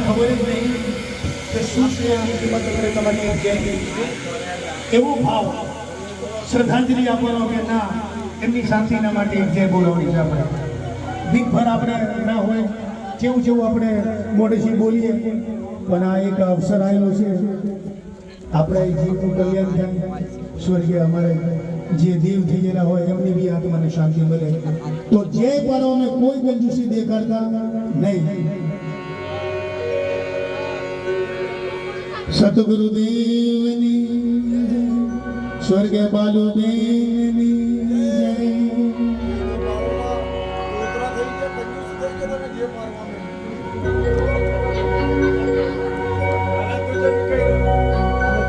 ખબર જ નહીં કે શું છે કિંમત કરે તમારી એવો ભાવ શ્રદ્ધાંજલિ આપવાનો કે ના એમની શાંતિના માટે એક જય બોલાવવાની છે. આપણે દિનભર આપણે ના હોય જેવું જેવું આપણે મોઢેથી બોલીએ પણ આ એક અવસર આવેલો છે આપણે જીવનું કલ્યાણ થાય, સ્વર્ગીય અમારે જે દેવ થઈ ગયેલા હોય એમની બી આત્માને શાંતિ મળે. તો જે પરોને કોઈ કંજૂસી દેખાડતા નહીં. સતગુરુદેવની સ્વર્ગે બાલુદેવની જય.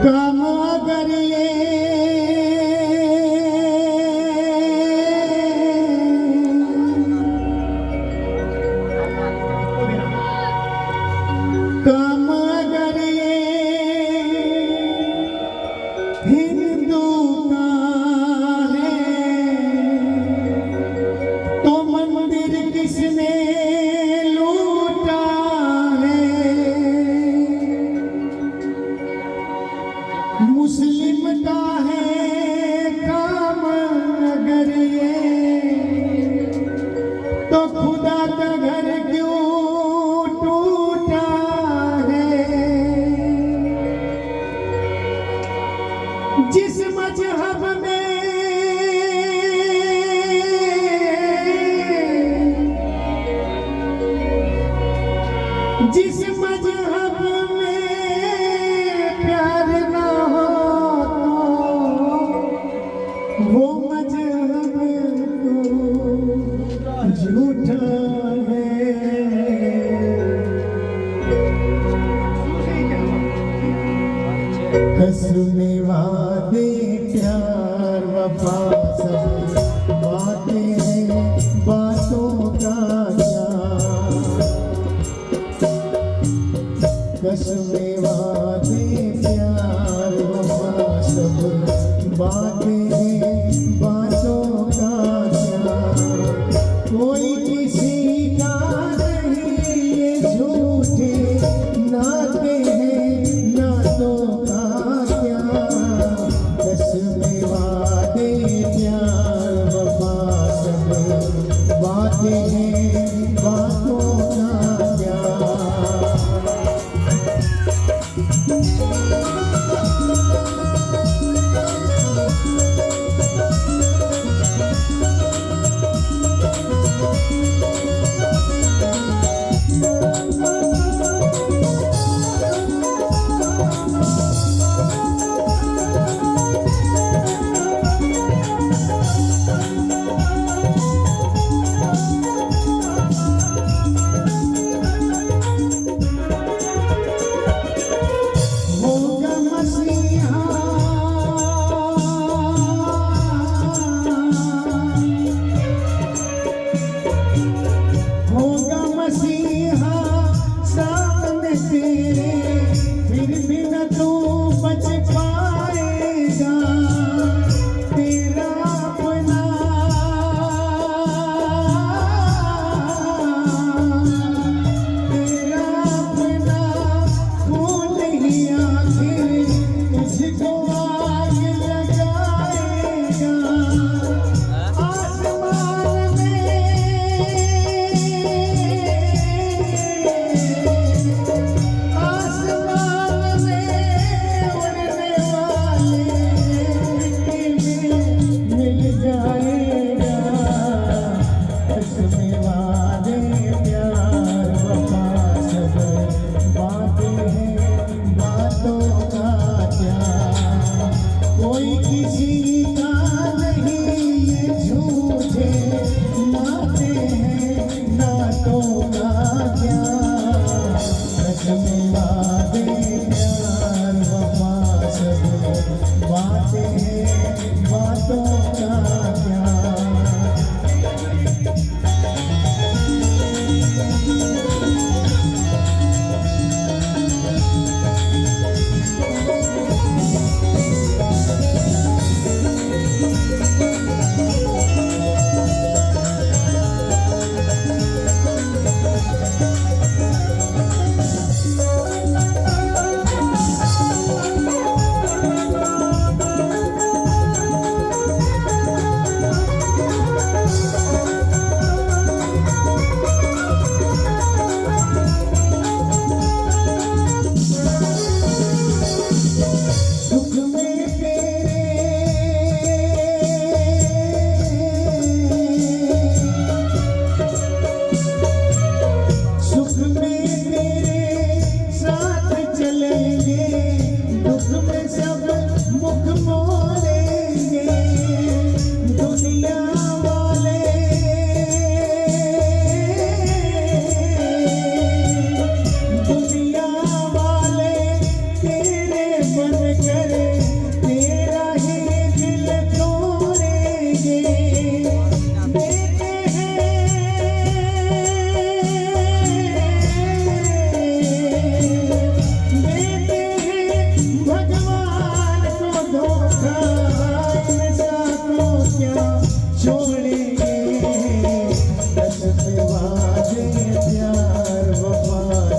કામ કરીએ કામ કરીએ हिंदू का है तो मंदिर किसने लूटा है. मुस्लिम का है काम अगर ये तो खुदा का घर क्यों टूटा है. जिस मजहब में जिस मजहब में प्यार ना हो तो वो मजहब तो झूठा है. कसमें वादे प्यार वफा सब बातें हैं बातों का क्या. कसमें वादे प्यार वफा सब बातें हैं बातों का क्या. कोई किसी का नहीं ये झूठे नाते हैं नातों का क्या. कसमें वादे प्यार वफा सब बातें हैं बातों का क्या.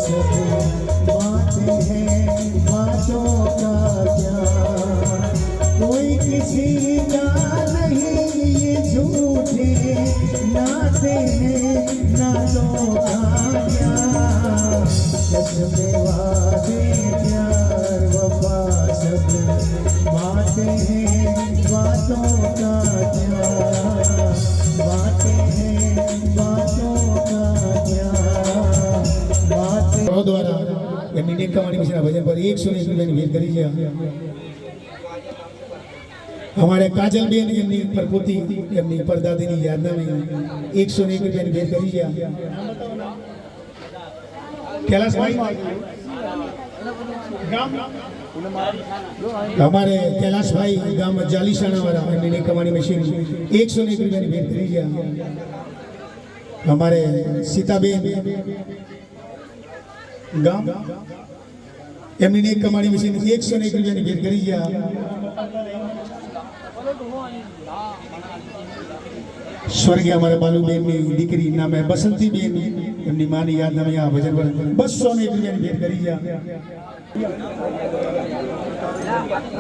सब बातें हैं बातों का क्या, कोई किसी का नहीं ये झूठे नाते हैं नातों का क्या, जज्बे वादे प्यार वफा सब बातें हैं बातों का क्या, बातें हैं बातों का क्या, बातें द्वारा એમની નેક કમાણી વિશેના ભજન પર 101 રૂપિયાની ભેટ કરી છે। हमारे काजल बेन એમની પ્રકૃતિ એમની પરદાદીની યાદના में 101 રૂપિયાની ભેટ કરી છે। कैलाश भाई हमारे कैलाश भाई गाम जालीसाणा वाला એમની નેક કમાણી મશીન 101 રૂપિયાની ભેટ કરી છે। हमारे सीताबेन गाम એમની નેક કમાણી મશીન 101 રૂપિયાની ભેટ કરી છે। स्वर्गीय हमारे बालूबेन ની દીકરી નામે બસંતીબેન એમની માની યાદમાં આ ભજન પર 201 રૂપિયાની ભેટ કરી છે।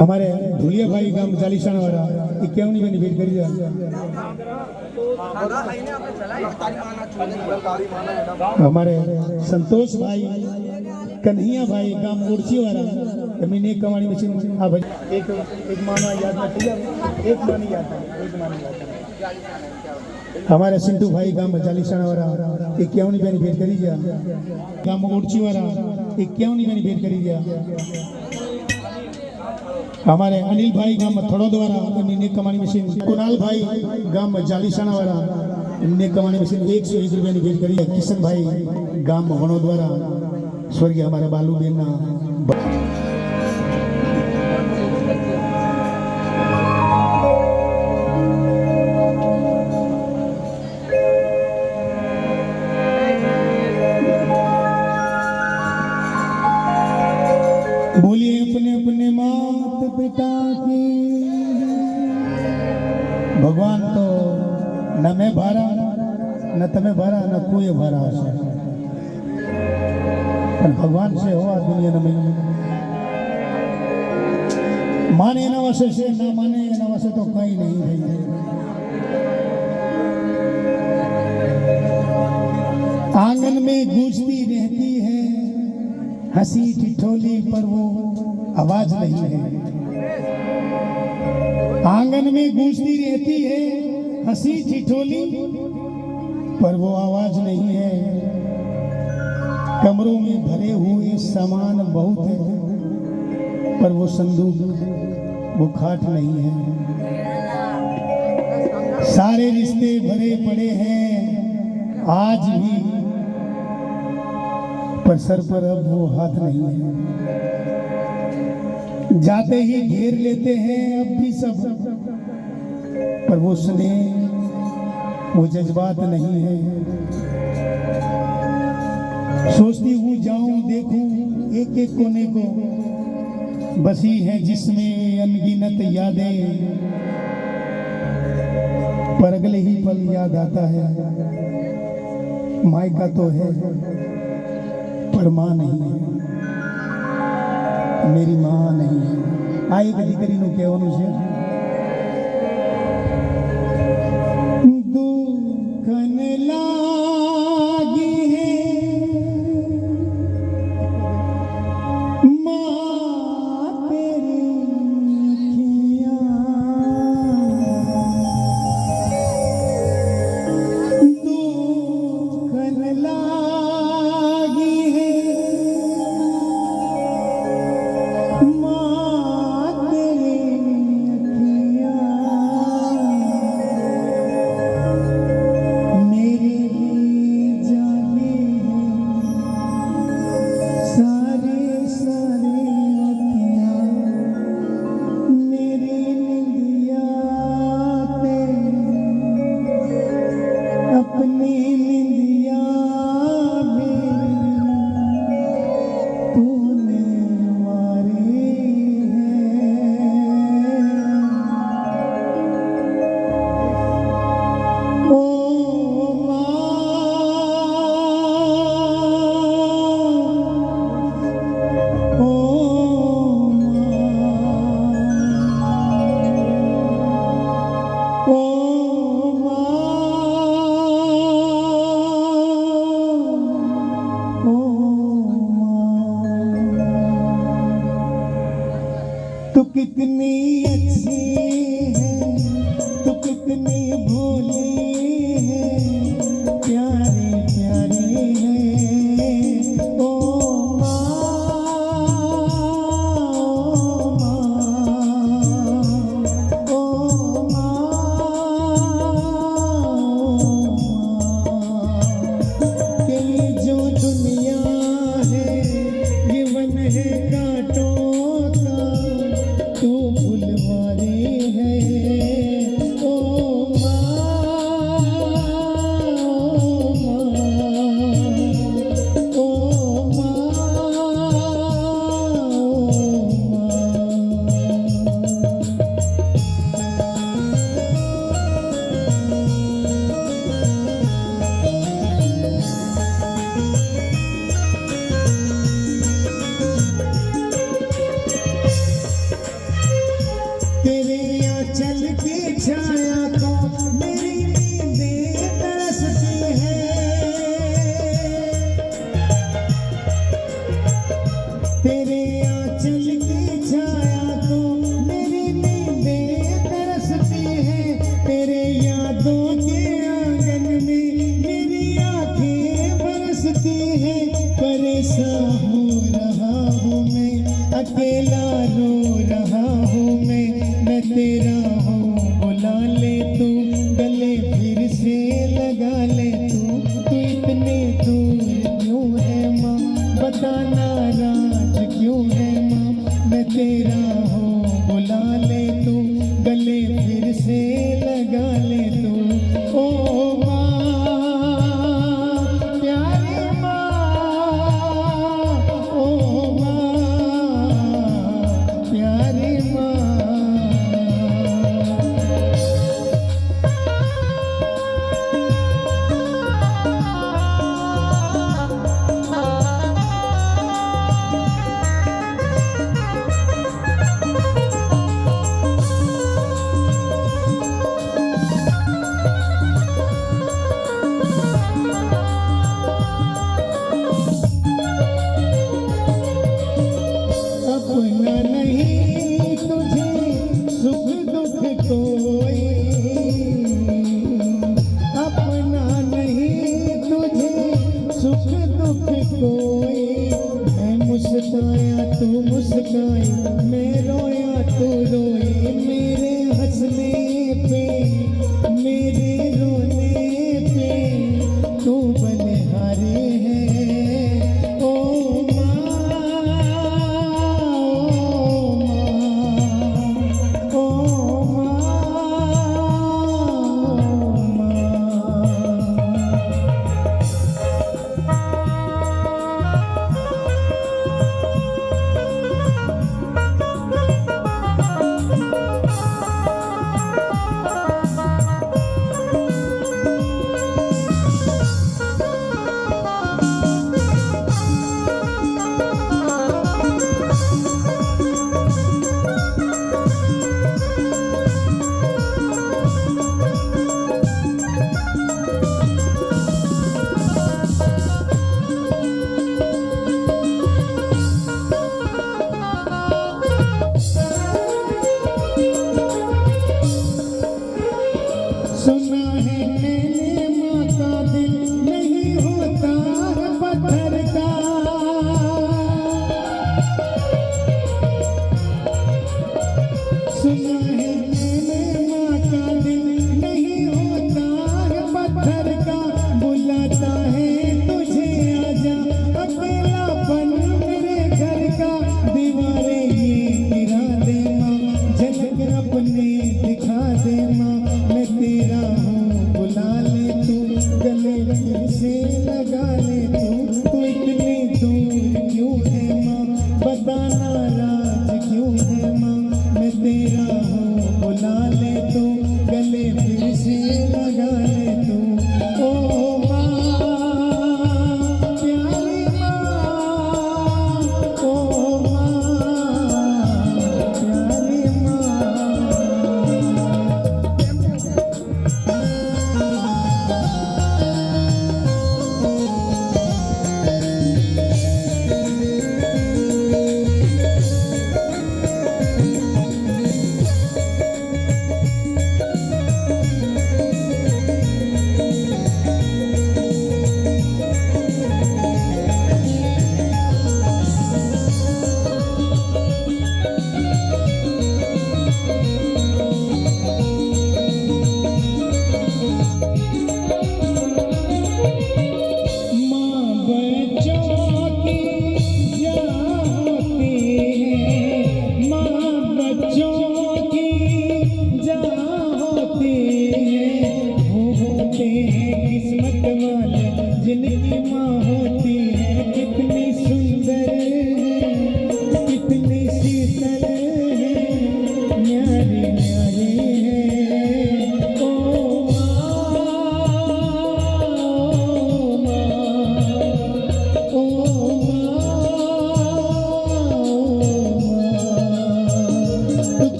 हमारे धुलिया भाई गाम जालीसाणा वाला 51 રૂપિયાની ભેટ કરી છે। हमारे संतोष भाई कन्हैया भाई गाम उड़ची वाला एमनी નેક કમાણી મશીન આ ભજન एक माना याद में एक मानी याद है एक मानी याद है। हमारे सिंटू भाई गाम जालीसाणा वाला 51 રૂપિયાની ભેટ કરી છે। गाम उड़ची वाला 51 રૂપિયાની ભેટ કરી છે। हमारे अनिल भाई गाम थड़ो द्वारा एमनी નેક કમાણી मशीन, कुणाल भाई गाम जालीसाणा वाला एमनी નેક કમાણી मशीन 101 રૂપિયાની ભેટ કરી है। किशन भाई गाम वणो द्वारा स्वर्गीय हमारे बालूबेन ना बोलिए अपने अपने मात पिता की, भगवान तो न मैं भारा न तमे भारा न कोई भारा हशे, पर भगवान से हो आ दुनिया में माने न वसे से न माने न वसे तो कहीं नहीं भाई। आंगन में गूंजती रहती है हंसी ठिठोली पर वो आवाज नहीं है, आंगन में गूंजती रहती है हंसी ठिठोली पर वो आवाज नहीं है, कमरों में भरे हुए सामान बहुत है पर वो संदूक वो खाट नहीं है, सारे रिश्ते भरे पड़े हैं आज भी पर सर पर अब वो हाथ नहीं है, जाते ही घेर लेते हैं अब भी सब पर वो स्नेह वो जज्बात नहीं है, सोचती हूँ जाऊं देखूं एक एक कोने को बसी है जिसमें अनगिनत यादें, पर अगले ही पल याद आता है मायका तो है पर मां नहीं है, मेरी मां नहीं है। आ एक દીકરીનું કહેવાનું છે દુઃખન લાગી હે मां तेरी दुःखन लागी है मां तेरी तू कितनी अच्छी है, तू कितनी भोली है, प्यारे प्यारे है ओ माँ, ओ माँ, के ये जो दुनिया है ये वन है कांटों का, तू फुलवारी है ओ माँ, ओ तेरे आंचल की छाया को मेरी नींदें तरसती है, तेरे आंचल की छाया को मेरी नींदें तरसती है, तेरे यादों के आंगन में मेरी आंखें बरसती है, परेशान हो रहा हूँ मैं, अकेला रो रहा हूँ मैं तेरा हूँ, बुला ले तू गले फिर से लगा ले तू इतने दूर क्यों है माँ, बताना राज क्यों है माँ, मैं तेरा हूँ, बुला ले तू गले फिर से लगा ले तू ओ माँ, प्यारी माँ, ओ माँ, प्यारी माँ। अपना नहीं तुझे सुख दुख कोई, अपना नहीं तुझे सुख दुख कोई, मैं मुस्काया तू मुस्काई, मैं रोया तू रोई, मेरे हंसने पे मेरे रोने पे तू बलिहारी है ओ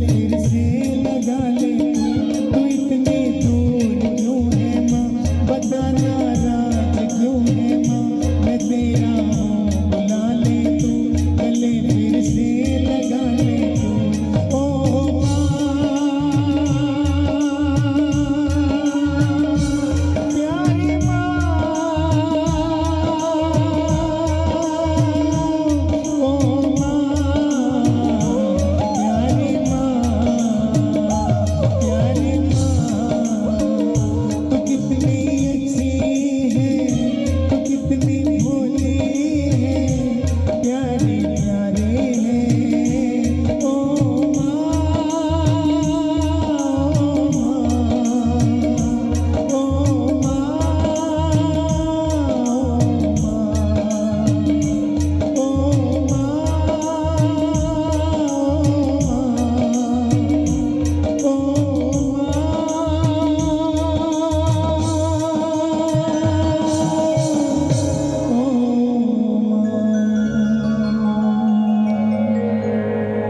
फिर से लगा ले तू इतनी दूर क्यों है माँ बताना राज क्यों है माँ मैं तेरा हूँ बुला ले तू गले फिर से लगा ले तू ओ प्यारी माँ ओ प्यारी माँ तू कितनी अच्छी है तू कितनी भोली है प्यारी प्यारी है ओ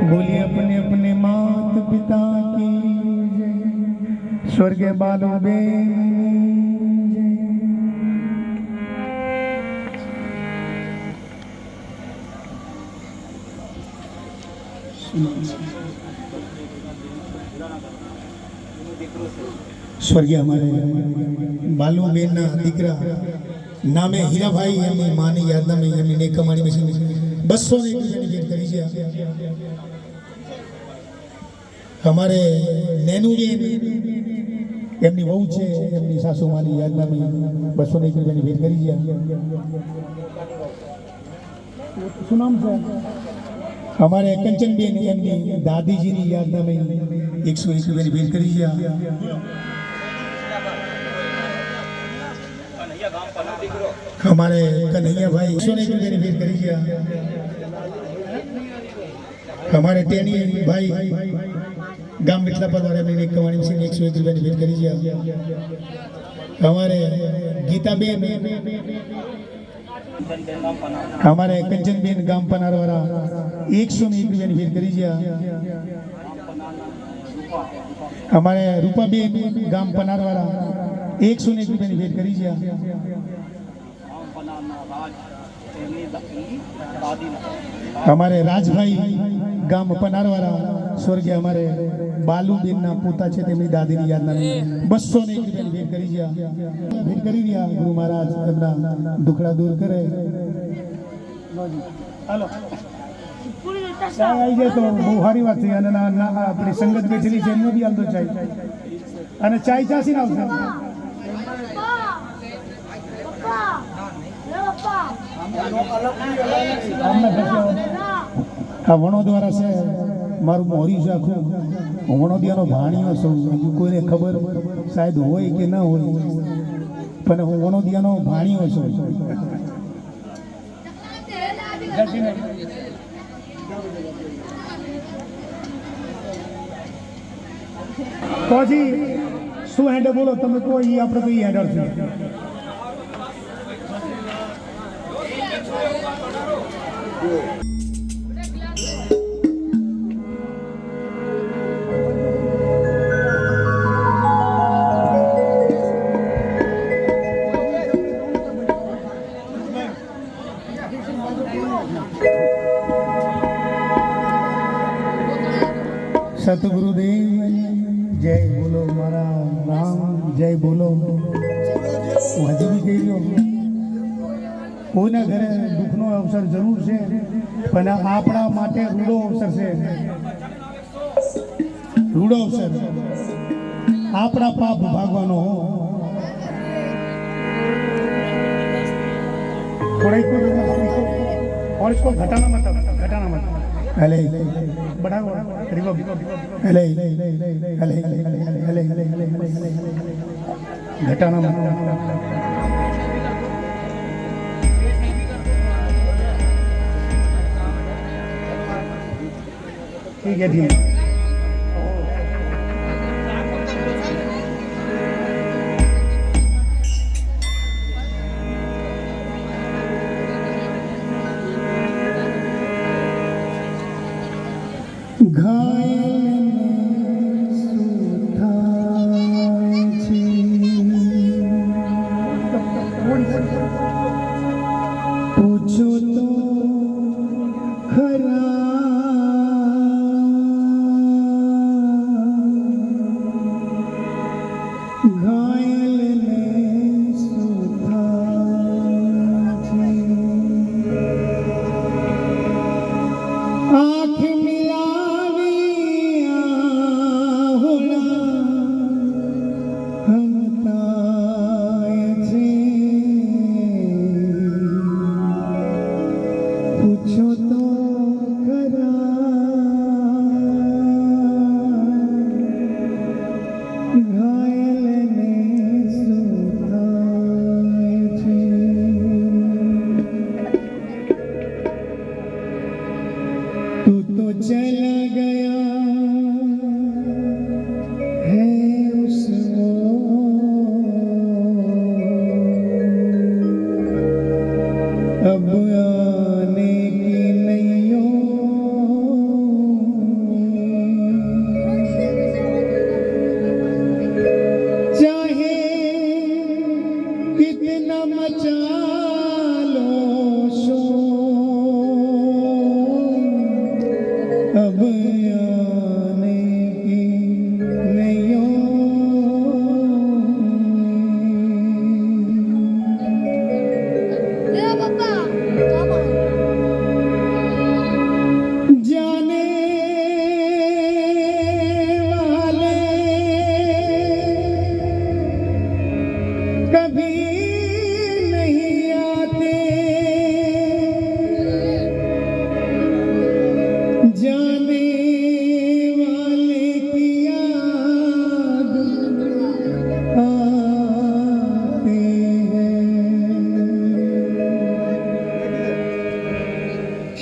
बोलिए अपने अपने मात पिता की जय स्वर्ग बालो बेन સ્વર્ગીય અમારે બાલુબેનના દીકરા નામે હીરાભાઈ એમની માની યાદનામે એમની નેકમાણી મશીન 201 રૂપિયાની ભેટ કરી છે અમારે નેનુબેન એમની વહુ છે એમની સાસુમાની યાદનામે 201 રૂપિયાની ભેટ કરી છે શું નામ છે हमारे कंचनबेन एमनी दादीजीनी यादनामे 101 રૂપિયાની ભેટ કરી છે हमारे कन्हैया भाई 101 રૂપિયાની ભેટ કરી છે हमारे टेनी भाई गाम मिठलापत वाले में एक कमानी मशीन 101 રૂપિયાની ભેટ કરી છે हमारे गीताबेन हमारे कंचनबेन गाम पनारवाला 101 રૂપિયાની ભેટ કરી છે हमारे रूपाबेन गाम पनारवाला 101 રૂપિયાની ભેટ કરી છે हमारे राजभाई गाम पनारवाला स्वर्गीय हमारे बालूबेनना पोता છે તેમની દાદીની યાદનામે 201 રૂપિયાની ભેટ કરી છે ભેટ કરી રહ્યા ગુરુ મહારાજ એમના દુખડા દૂર કરે હાલો આવી જાય તો બહુ સારી વાત છે અને આપણી સંગત બેઠેલી છે એમને બી હાલતો ચાય અને ચાય ચાસી ના આવશે આ વણોદવારા છે મારું મોરી છે આખું હું વણોદિયાનો ભાણિયો છું હજુ કોઈને ખબર શાયદ હોય કે ન હોય પણ હું વણોદિયાનો ભાણિયો છું તો જી શું હેન્ડલ બોલો તમે કહો એ આપણે તો એ હેન્ડલ છે सतगुरुदेव जय बोलो मारा राम जय बोलो हजी भी कही लो कोईना घरे दुखनो अवसर जरूर है पण आपणा माटे रूडो अवसर है रूडो अवसर आपणा पाप भागवानो हो थोड़ा और इसको घटाना मत हेले बढ़ाओ रिवर्ब हेले हेले हेले घटाना मत ठीक है ठीक है घायल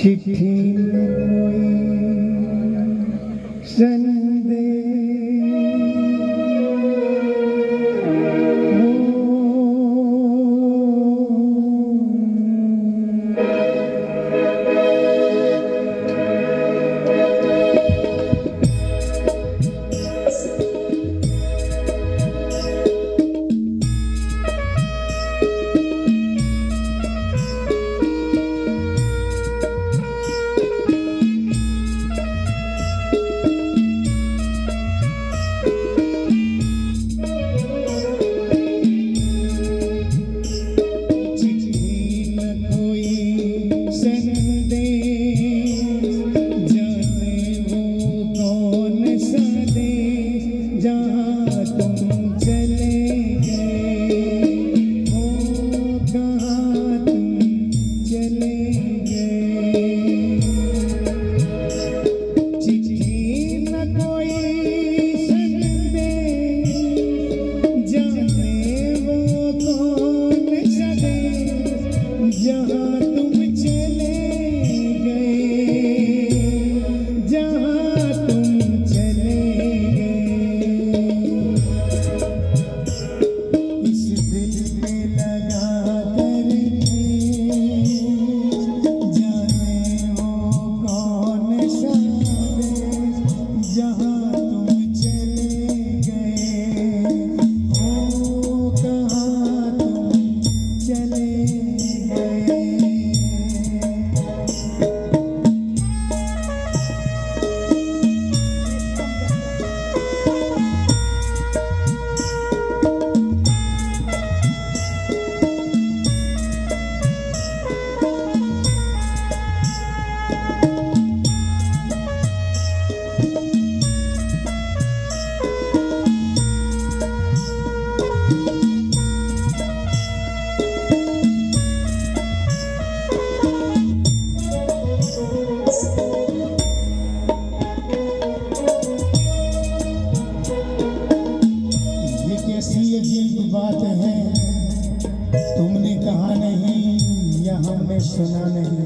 चिट्ठी कोई सुना नहीं।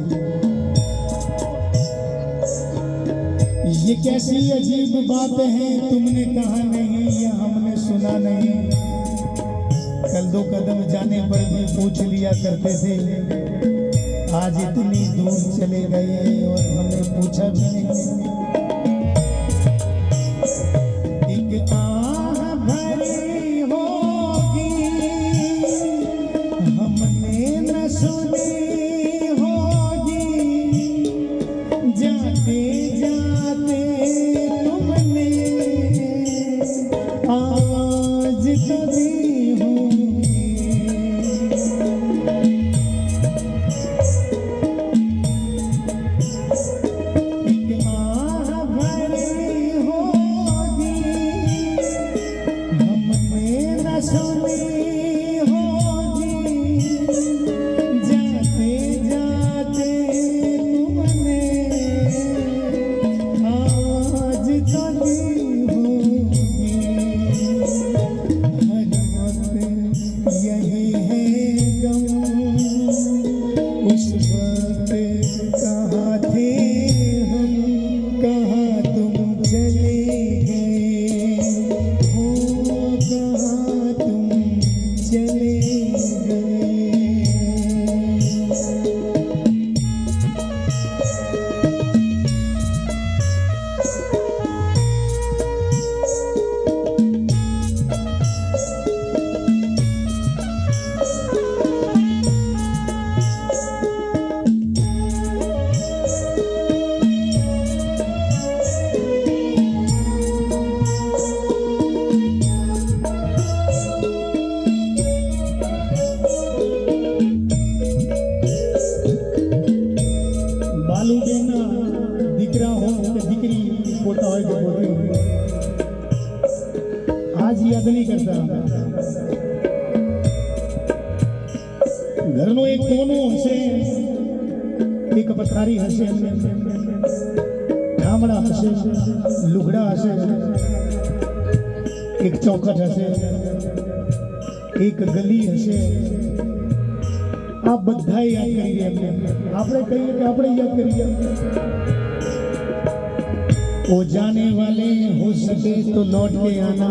ये कैसी अजीब बात है, तुमने कहा नहीं या हमने सुना नहीं। कल दो कदम जाने पर भी पूछ लिया करते थे, आज इतनी दूर चले गए और हमने पूछा भी नहीं। एक आह भरी होगी हमने न सुनी होगी, जाते जाते तुमने आवाज तो दी होगी। एक आह भरी होगी हमने न सुनी होगी, जाते जाते तुमने आवाज तो दी होगी। हर वक्त यही है गम, उस वक्त कहाँ थे हम, कहाँ तुम चले गए हो, कहाँ तुम चले गए। बालू बेना દીકરા हो કે દીકરી પોતા હોય કે પોતી હોય, आज याद नहीं करता। घरનો એક કોનો હશે, એક પથારી હશે, ઠામડા હશે, લુગડા હશે, એક ચોખટ હશે, એક ગલી હશે। आप બધા યાદ કરીએ આપણે કહીએ કે આપણે યાદ કરીએ वो जाने वाले हो सके तो लौट के आना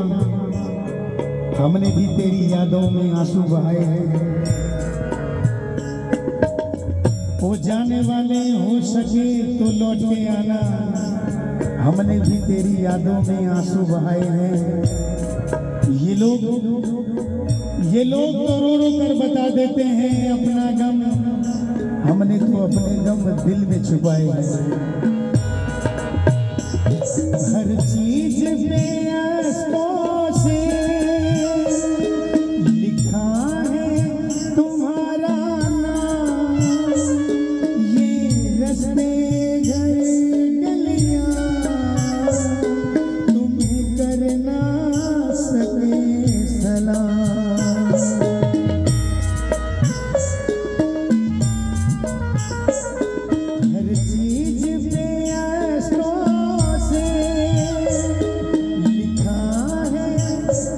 हमने भी तेरी यादों में आंसू बहाए हैं वो जाने वाले हो सके तो लौट के आना हमने भी तेरी यादों में आंसू बहाए हैं ये लोग तो रो रो कर बता देते हैं अपना गम हमने तो अपने गम दिल में छुपाए हैं हर चीज पे आंसुओं से लिखा है तुम्हारा नाम ये रस्ते घर गलियां तुम्हें कर ना सके सलाम हर चीज पे आंसुओं से लिखा है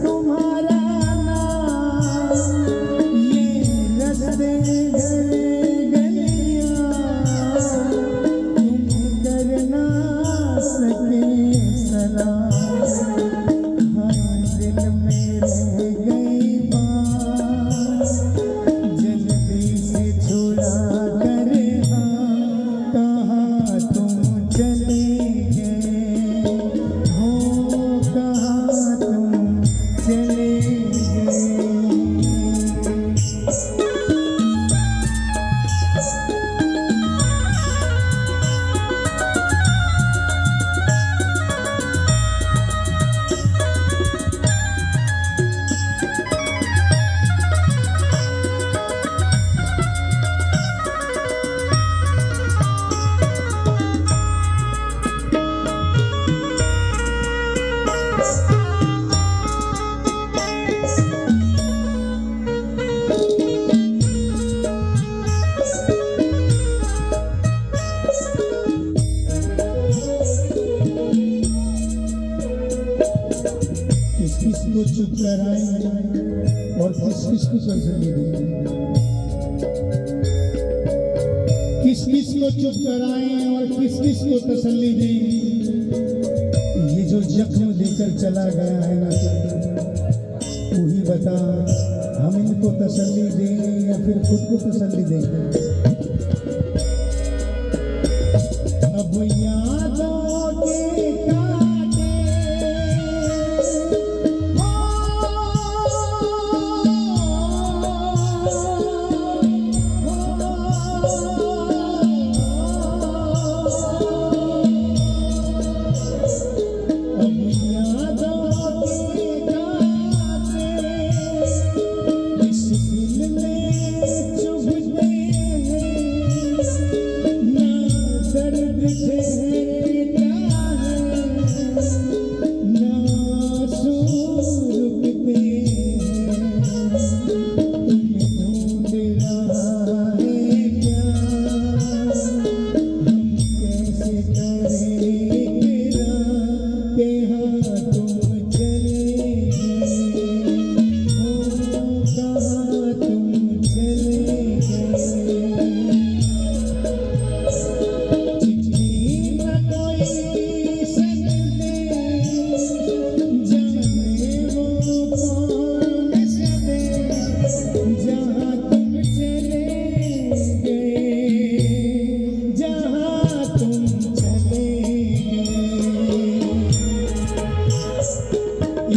तुम्हारा नाम ये रस्ते घर गलियां तुम्हें कर ना सके सलाम हर दिल में रह गई बात जल्दी से छुड़ा कर कहाँ तुम चले गए हो कहाँ तुम चले गए किस किस को चुप कराएं और किस किस को तसल्ली दें किस किस को चुप कराएं और किस किस को तसल्ली दें ये जो जख्म देकर चला गया है ना तू ही बता हम इनको तसल्ली दें या फिर खुद को तसल्ली दें अब यादों के कांटे अब यादों के कांटे इस दिल में चुभते हैं ना दर्द ठहरता है ना आंसू रुकते हैं तुम्हें ढूंढ रहा है प्यार हम कैसे करें कि हाँ तुम चले गए हो कहाँ तुम चले गए चिट्ठी न कोई संदेश जाने वो कौन सदे जहाँ तुम चले गए जहाँ तुम चले गए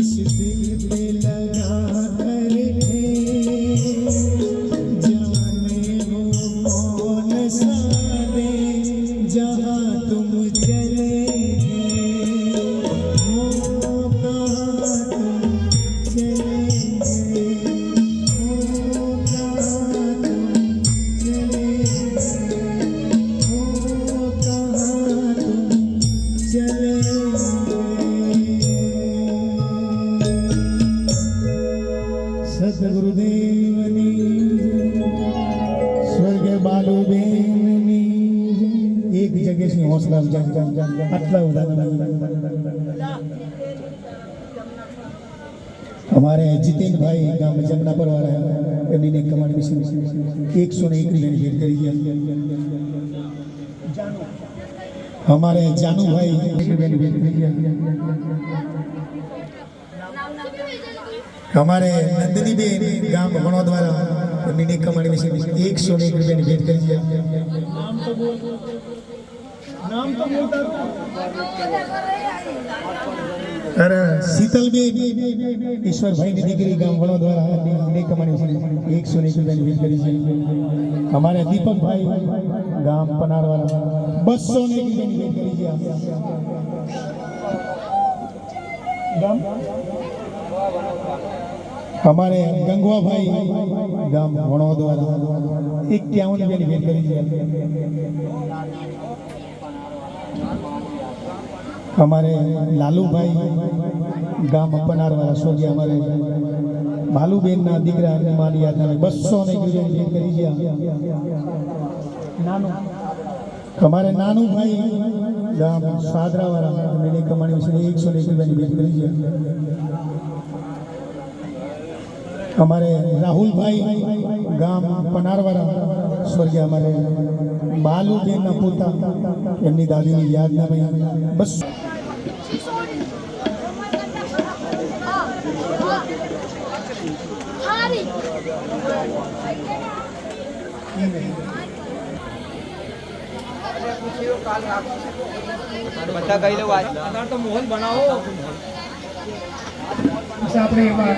इस दिल पे लगा कर जाने वो कौन सा देश जहाँ तुम चले गए हो कहाँ तुम चले गए हो कहाँ तुम चले गए हो कहाँ तुम चले गए સદગુરુદેવની સ્વર્ગ બાલુબેનની એક જગ્યા છે હौसला આટલા બધા हमारे जितेंद्र भाई गांव जमनापुर वाला है એમની કમાણી વિશે 101 રૂપિયાની ભેટ કરી છે हमारे जानू भाई रुपयाની ભેટ કરી છે हमारे नंदिनी बेन गाम वणोदवारा एमनी कमाणी विશે 101 રૂપિયાની ભેટ કરી છે नाम तो बोलता अरे शीतलबेन ईश्वरभाई ની દીકરી ગામ વણોદવારા એમની કમાણી વિશે 101 રૂપિયાની ભેટ કરી છે हमारे दीपक भाई गाम पनारवाला 201 રૂપિયાની ભેટ કરી છે गाम हमारे गंगवा भाई गाम वणोदवारा 51 રૂપિયાની ભેટ કરી છે हमारे लालू भाई गाम पनारवाला स्वर्गीय हमारे भालूबेन ना दीकरा मानी याद में 201 રૂપિયાની ભેટ કરી છે नानू हमारे नानू भाई गाम सादरावाला मैंने कमाणी विશે 101 રૂપિયાની ભેટ કરી છે हमारे राहुल भाई गाम पनारवाला स्वर्गीय हमारे बालूबेन ना पोता एमनी दादी ની યાદના में बस બધા કઈ લો આજ તો મોહન બનાવો આપણે એમાં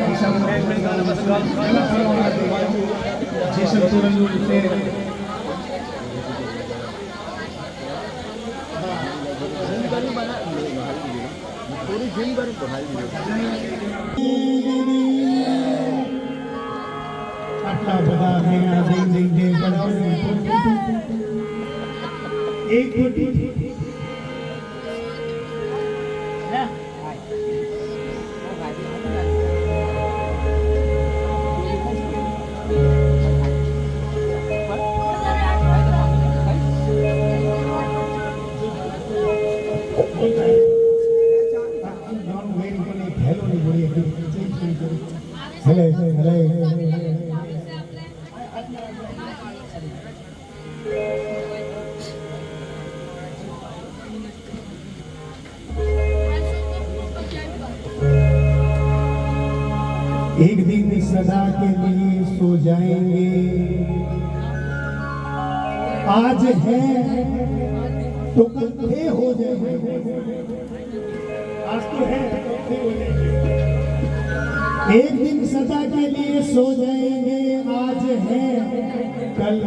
જેસલ સુરંગુ છે पूरी जिम पर આટલા બધા મેળા દઈ દે એક કોટી एक दिन सदा के लिए सो जाएंगे आज है तो कल थे हो जाएंगे आज तो है तो थे हो जाएंगे एक दिन सदा के लिए सो जाएंगे आज है कल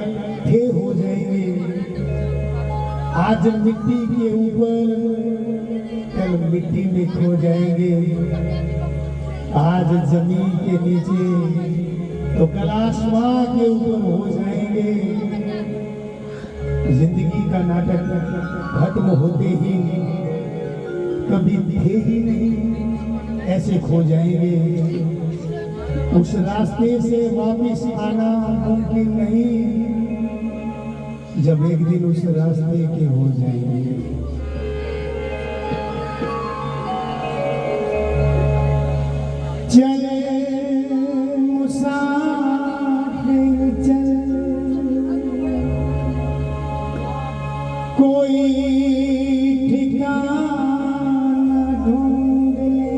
थे हो जाएंगे आज मिट्टी के ऊपर कल मिट्टी में खो जाएंगे आज जमीन के नीचे तो कल आसमां के ऊपर हो जाएंगे जिंदगी का नाटक खत्म होते ही कभी थे ही नहीं ऐसे खो जाएंगे उस रास्ते से वापस आना मुमकिन नहीं जब एक दिन उस रास्ते के हो जाएंगे चले मुसाफिर चल कोई ठिकाना ढूंढ ले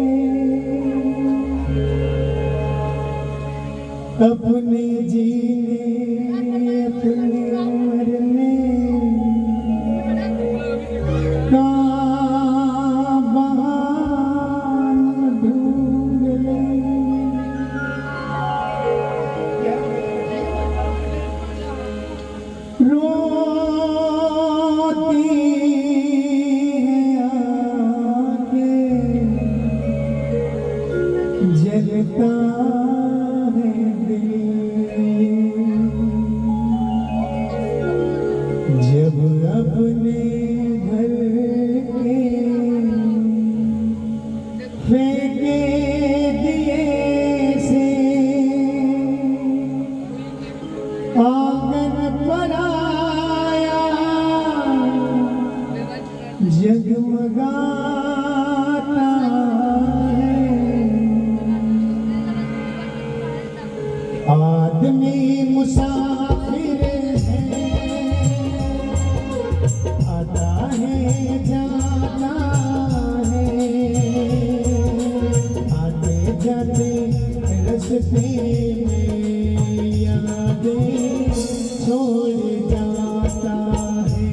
अपने जीने अपने मरने का बहाना ढूंढ ले रोती है आंखें जलता है दिल जब अपने घर के फेंके दिए से आंगन पर आया जगमगाता है आदमी जाते रस्ते में यादें छोड़ जाता है।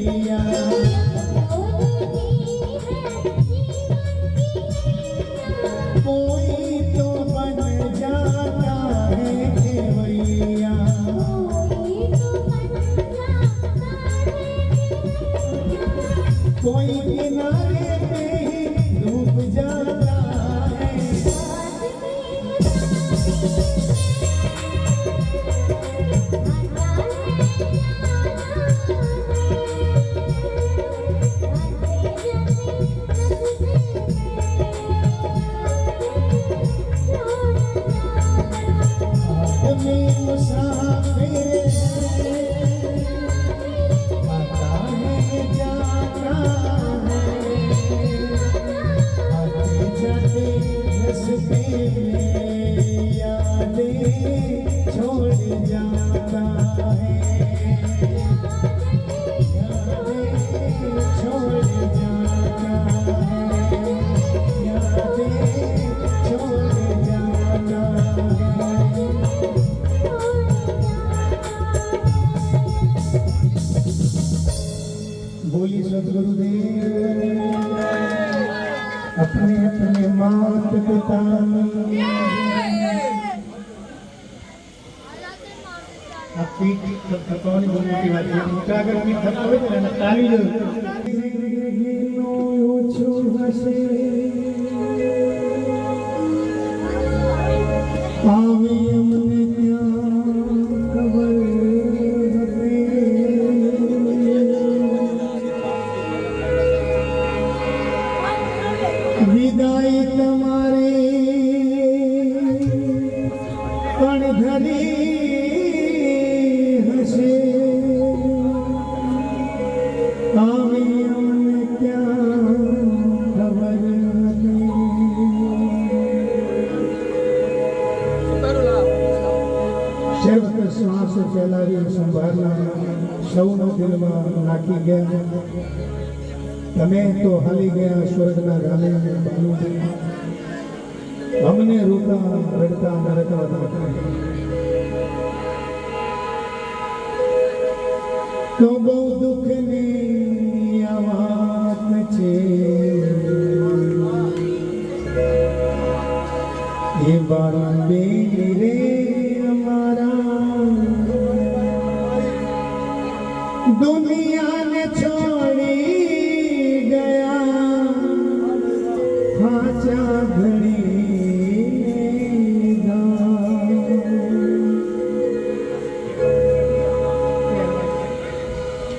खेवैया कोई तो बन जाता है खेवैया कोई किनारे पे ही डूब जाता है आदमी मुसाफिर आता है जाता है आते जाते रस्ते में यादें छोड़ जाता है यादें छोड़ जाता है यादें छोड़ जाता है बोली सदगुरुदेव अपने अपने मात पिता अब पीठ थकौनी बोलने की बात है उनका अगर पीठ थकावे तो रहना ताली आवे हमने क्या खबर विदाई तुम्हारे पण धरी हसे आवे हमने क्या खबर सर्व श्वास फैलाવી સંભાળના સૌનો દિલમાં નાખી ગયા તમે તો હાલી ગયા સ્વર્ગના ગાલે અમને રોતા રડતા નરકવા તો બહુ દુઃખની આ વાત છે એ બાળા રે અમારા दुनिया ने छोड़ी गया खाचा घड़ी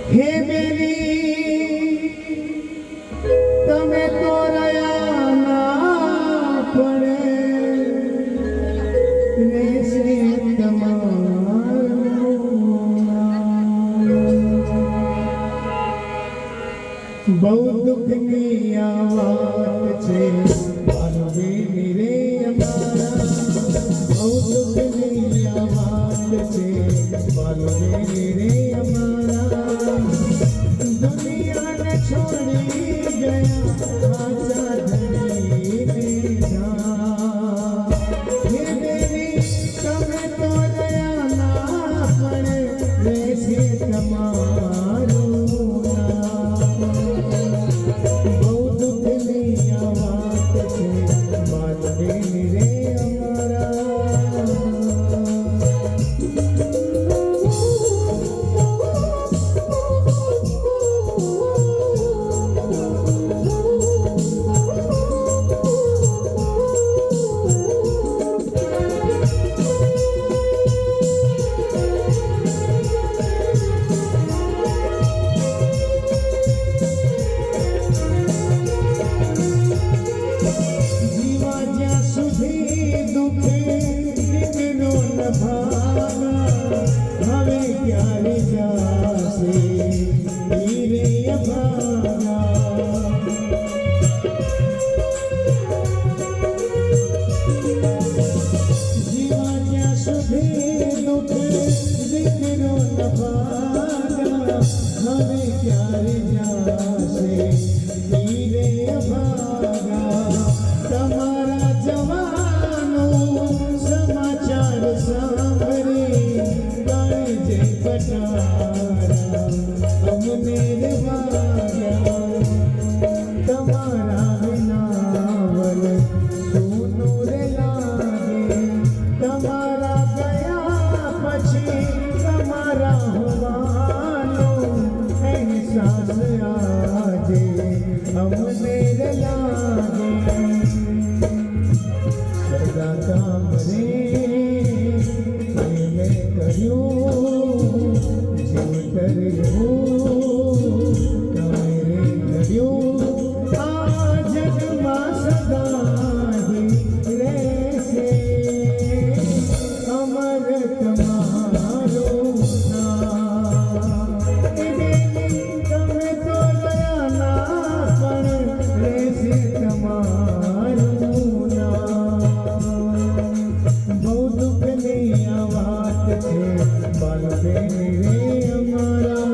हे बेरी तमे तो रया ना पड़े रेसे बहुत दुखनी आवाज छे मानवे मेरे हमारा बहुत दुखनी आवाज छे मानवे मेरे हमारा दुनिया ने छोड़ी गया आशा धनी बेजा हे मेरी तमे तो दया ना पड़े वैसे तुम्हारो सामने निर्भाग्या તમારા વિનાવન સોનું રે લાગે તમારા ગયા પછી તમારા હોવાનો અહેસાસ આજે અમને રે લાગે સદા કામ રે મેં કર્યું જીવ કર્યું તમે રે કર્યું આ જગમાં સદા ही રહેશે અમર તમારો નામ તમે તો દયાના પણ રહેશે તમારું નામ બહુ દુઃખની આ વાત છે બાલબેન રે અમારા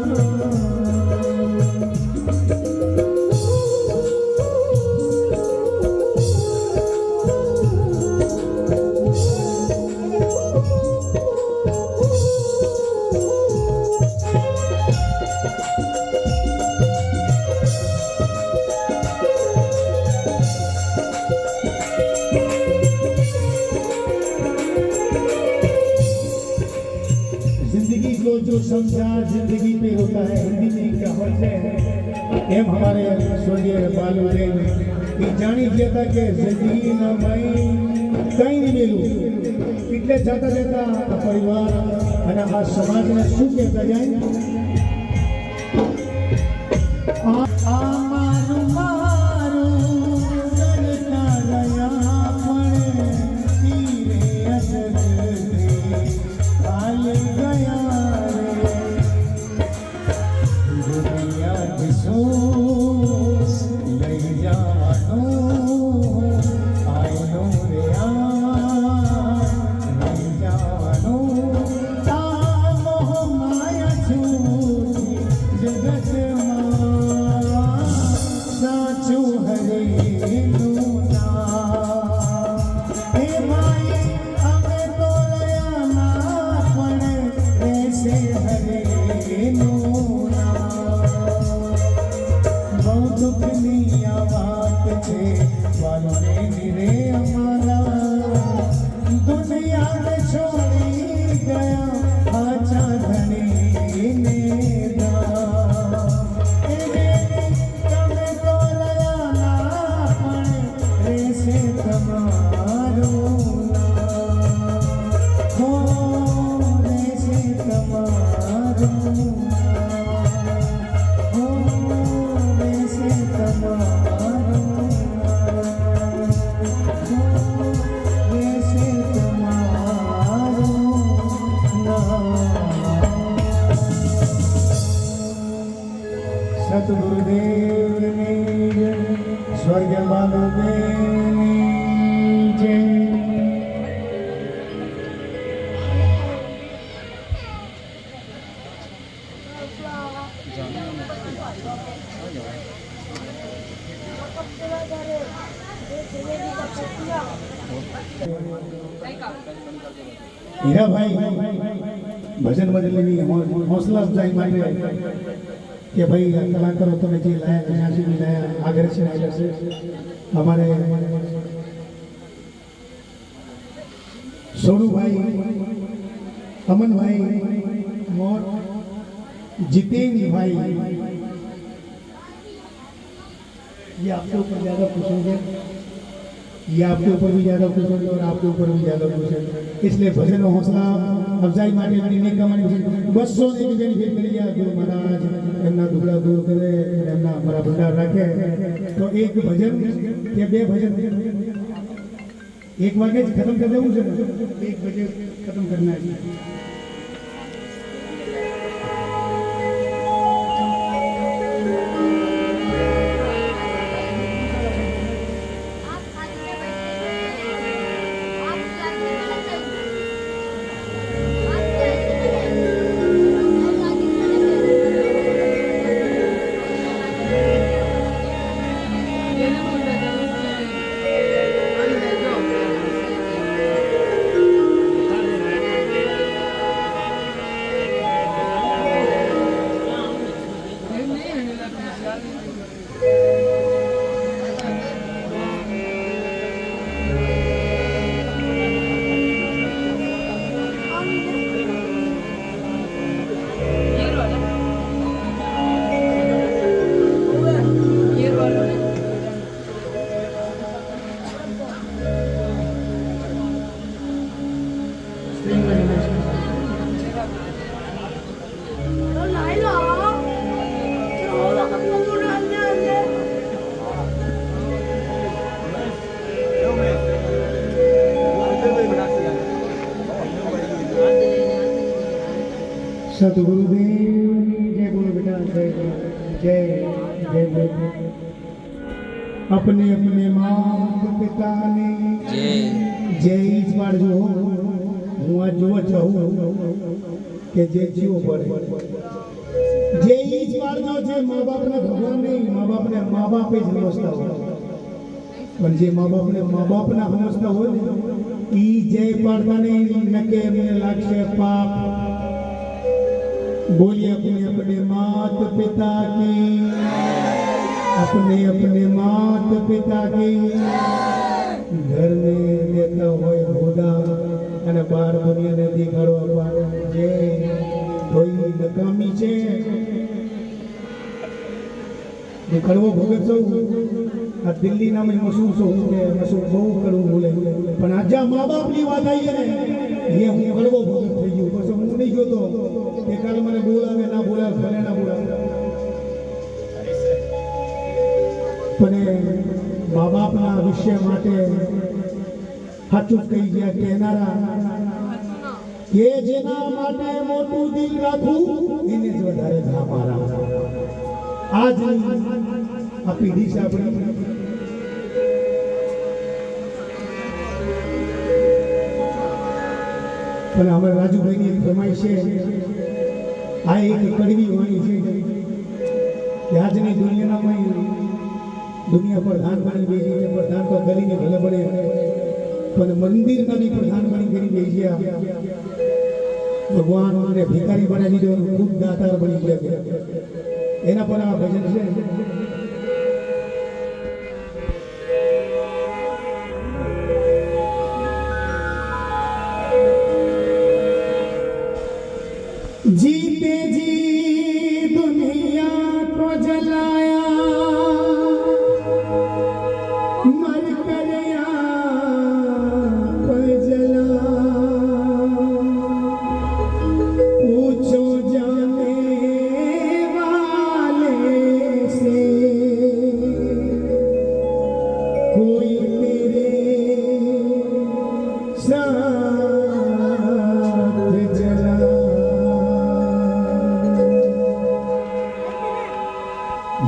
जिंदगी को जो समझा जिंदगी पे होता है हिंदी में कहावत है एम हमारे स्वर्गीय बालूबेन એ જાણી ગયા હતા કે જિંદગીના મય કંઈ નહીં મેલું એટલે જતા જતા આ પરિવાર અને આ સમાજને શું કહેતા જાય આ મારું મારું કરતા રહ્યા પણ તીરે અજગરે હાલ ગયા રે દુનિયા દિશો લઈ જવાનો આયનો રે લઈ જવાનો આ મોહ માયા છૂટી જગતમાં સાચું હરેનું નામ હે ભાઈ અમે તો રહ્યા પણ રહેશે હરેનું નામ બહુ દુઃખની આ વાત છે બાલબેન રે અમારા દુનિયાને છોડી ગયા આછા ધણીને તમે તો રહ્યા પણ રહેશે તમારું નામ હો રહેશે તમારું નામ હો રહેશે તમારું નામ રહેશે તમારું નામ સતગુરુદેવની જય સ્વર્ગ બાલુબેનની જય હીરાભાઈ ભજન બદલીની હૌસલા અફજાઈ માટે કે ભાઈ આ કલાકારો તમે જે લાયા જ્યાં સુધી લાયા આગળ છે આગળ છે અમારે સોનુભાઈ અમનભાઈ મોર जितेंद्र भाई ये आपके ऊपर ज़्यादा पूछेंगे ये आपके ऊपर भी ज़्यादा पूछेंगे और आपके ऊपर भी ज़्यादा पूछेंगे इसलिए भजन हौसला अफजाई માટે એમની કમાણી 200 એક જણ ભેટ કરી ગયા ગુરુ મહારાજ એમના દુબળા દૂર કરે એમના અમારા ભંડાર રાખે તો એક ભજન કે બે ભજન એક વાગે જ ખતમ કરી દેવું છે એક ભજન ખતમ કરના છે सतगुरुदेव जय गुरु बेटा जय जय जय जय अपने अपने माता पिता ने जय इस बार जो હું આ જોવા ચાહું કે જે જીવો પડે જે ઈજ બાર જો જે મા બાપને ભગવાન નહીં મા બાપને મા બાપે જ સમજતા હોય પણ જે મા બાપને મા બાપના સમજતા હોય ને ઈ જય પાડતા નહીં નકે એમને લાગશે પાપ बोलिए अपने अपने मात पिता की अपने अपने मात पिता की घर में लेता हुए होदा અને બાર દુનિયાને દેખાડવા પાડે જે કોઈ નકામી છે દેખાડવો ભગત સૌ આ દિલ્હી નામે મશહૂર સૌ કે મશહૂર બહુ કરવું બોલે પણ આજે મા બાપની વાત આવી ને એ હું કરવો ભગત થઈ ગયો પછી હું નહીં જોતો કે કાલ મને બોલાવે ના બોલાવે ભલે ના બોલાવે પણ મા બાપના વિષય માટે સાચું કહી ગયા કહેનારા કે જેના માટે મોટું દિલ રાખવું એને જ વધારે ઘા મારા આજ આ પેઢી છે આપણી પણ અમે રાજુભાઈની એક ફરમાઈશ છે આ એક કડવી વાણી છે કે આજની દુનિયામાં દુનિયા પ્રધાન બની ગઈ છે પ્રધાન તો કરીને ભલે બને પણ મંદિરના બી પ્રધાન બની ગઈ ગયા ભગવાન અને ભિખારી બનાવી દીધો ખુદ દાતાર બની ગયા એના પર આ ભજન છે जीते जी दुनिया को जलाया मर कर आप जला पूछो जाने वाले से कोई मेरे साथ जला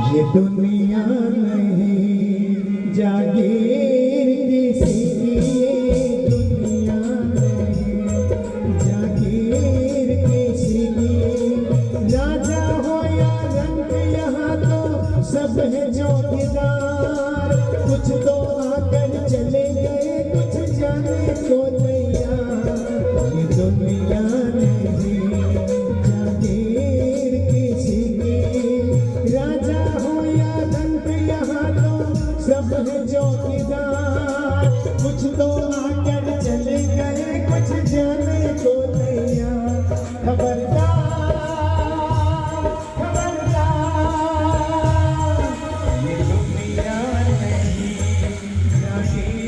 ये दुनिया नहीं जागीर किसी की दुनिया नहीं जागीर किसी की राजा हो या रंग यहाँ तो सब है चौकीदार कुछ तो आकर चले गए कुछ जाने को तैयार ये दुनिया नहीं जागीर किसी की राजा हो या रंग यहाँ तो सब है चौकीदार कुछ तो आकर चले गए कुछ जाने को तैयार खबरदार खबरदार ये दुनिया नहीं जागीर